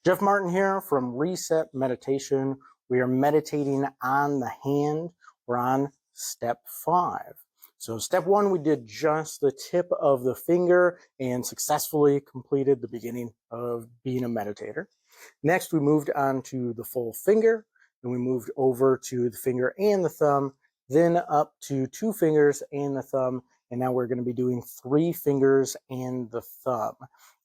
Jeff Martin here from Reset Meditation. We are meditating on the hand. We're on step 5. So step 1, we did just the tip of the finger and successfully completed the beginning of being a meditator. Next, we moved on to the full finger, and we moved over to the finger and the thumb, then up to 2 fingers and the thumb, and now we're going to be doing 3 fingers and the thumb.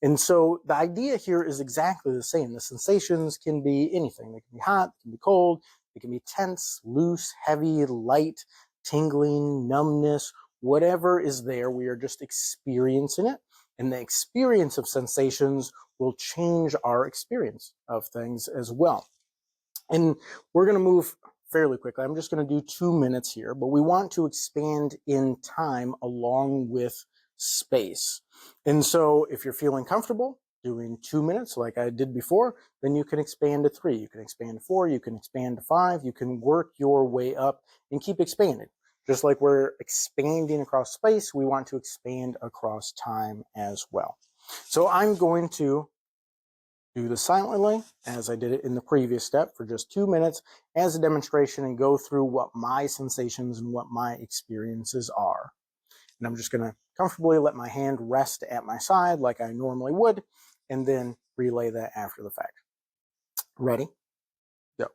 And so the idea here is exactly the same. The sensations can be anything. They can be hot, they can be cold, they can be tense, loose, heavy, light, tingling, numbness, whatever is there, we are just experiencing it. And the experience of sensations will change our experience of things as well. And we're going to move fairly quickly. I'm just going to do 2 minutes here, but we want to expand in time along with space. And so if you're feeling comfortable doing 2 minutes like I did before, then you can expand to 3, you can expand to 4, you can expand to 5, you can work your way up and keep expanding. Just like we're expanding across space, we want to expand across time as well. So I'm going to do this silently, as I did it in the previous step, for just 2 minutes as a demonstration and go through what my sensations and what my experiences are. And I'm just going to comfortably let my hand rest at my side like I normally would, and then relay that after the fact. Ready? Go.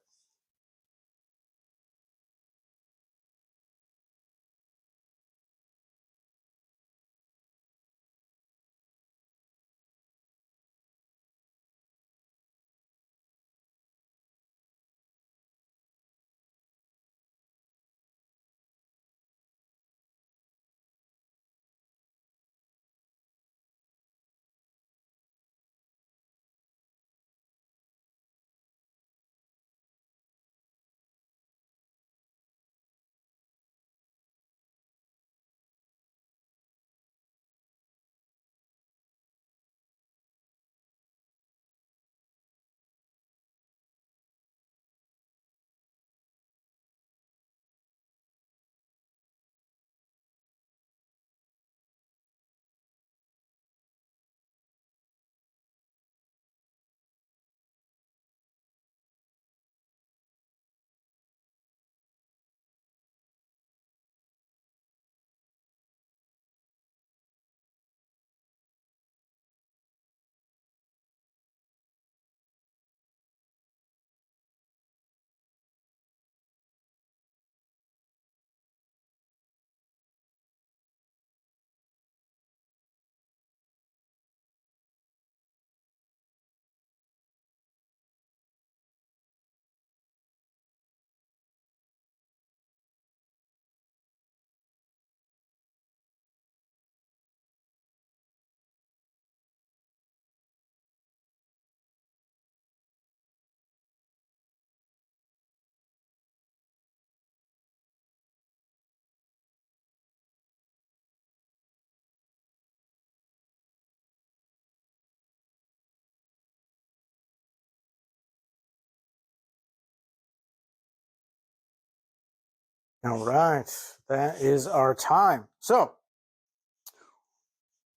All right, that is our time. So,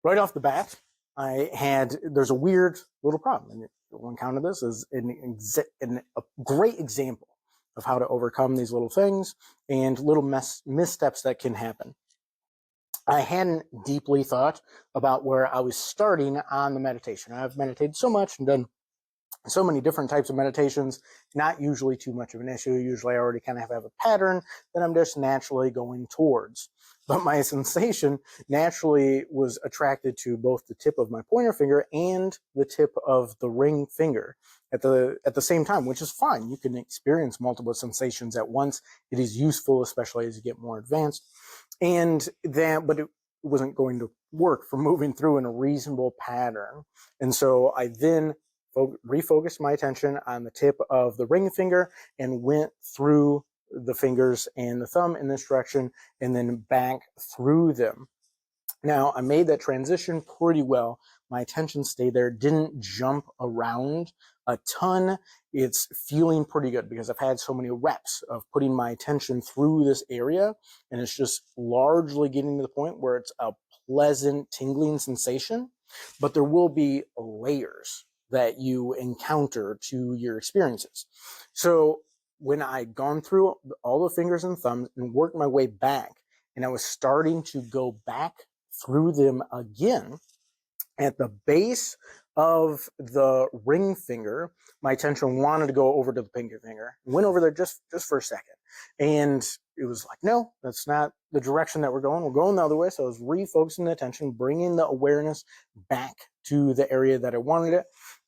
right off the bat, there's a weird little problem. And one count of this is a great example of how to overcome these little things and little missteps that can happen. I hadn't deeply thought about where I was starting on the meditation. I've meditated so much and done so many different types of meditations, not usually too much of an issue. Usually I already kind of have a pattern that I'm just naturally going towards. But my sensation naturally was attracted to both the tip of my pointer finger and the tip of the ring finger at the same time, which is fine. You can experience multiple sensations at once. It is useful, especially as you get more advanced. But it wasn't going to work for moving through in a reasonable pattern. And so I then refocused my attention on the tip of the ring finger and went through the fingers and the thumb in this direction and then back through them. Now, I made that transition pretty well. My attention stayed there, didn't jump around a ton. It's feeling pretty good because I've had so many reps of putting my attention through this area, and it's just largely getting to the point where it's a pleasant tingling sensation, but there will be layers that you encounter to your experiences. So when I'd gone through all the fingers and thumbs and worked my way back, and I was starting to go back through them again, at the base of the ring finger, my attention wanted to go over to the pinky finger. Went over there just for a second. And it was like, no, that's not the direction that we're going. We're going the other way. So I was refocusing the attention, bringing the awareness back to the area that I wanted it.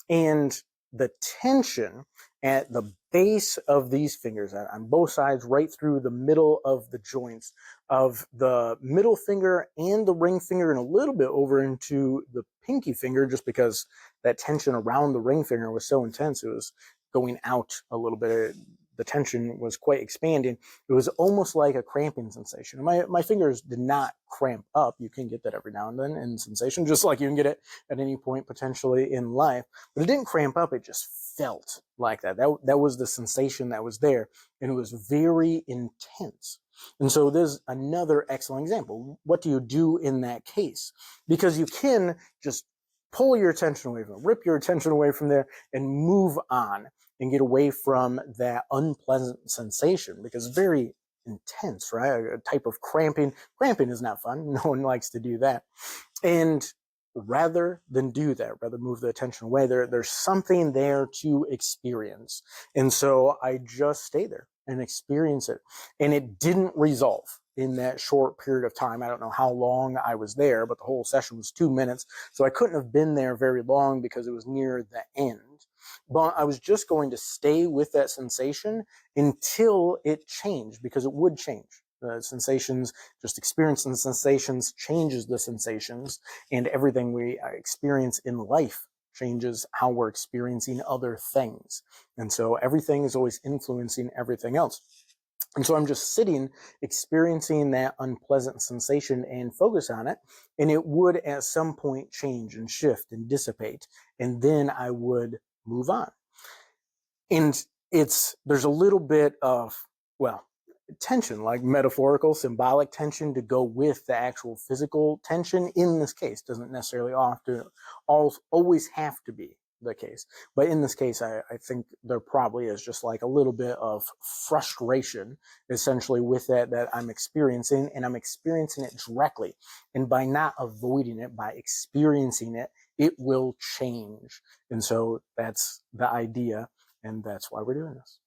And the tension at the base of these fingers, on both sides, right through the middle of the joints of the middle finger and the ring finger, and a little bit over into the pinky finger, just because that tension around the ring finger was so intense. It was going out a little bit. The tension was quite expanding. It was almost like a cramping sensation. My fingers did not cramp up. You can get that every now and then in sensation, just like you can get it at any point potentially in life. But it didn't cramp up. It just felt like that. That was the sensation that was there, and it was very intense. And so there's another excellent example. What do you do in that case? Because you can just pull your attention away from it, rip your attention away from there, and move on and get away from that unpleasant sensation, because it's very intense, right? A type of cramping. Cramping is not fun. No one likes to do that. And rather than do that, rather move the attention away, there's something there to experience. And so I just stay there and experience it. And it didn't resolve in that short period of time. I don't know how long I was there, but the whole session was 2 minutes. So I couldn't have been there very long because it was near the end. But I was just going to stay with that sensation until it changed, because it would change. The sensations, just experiencing sensations changes the sensations, and everything we experience in life changes how we're experiencing other things. And so everything is always influencing everything else. And so I'm just sitting, experiencing that unpleasant sensation and focus on it. And it would at some point change and shift and dissipate. And then I would move on. And there's a little bit of, well, tension, like metaphorical, symbolic tension to go with the actual physical tension in this case. Doesn't necessarily always have to be the case. But in this case, I think there probably is just like a little bit of frustration essentially with that I'm experiencing, and I'm experiencing it directly. And by not avoiding it, by experiencing it, it will change. And so that's the idea, and that's why we're doing this.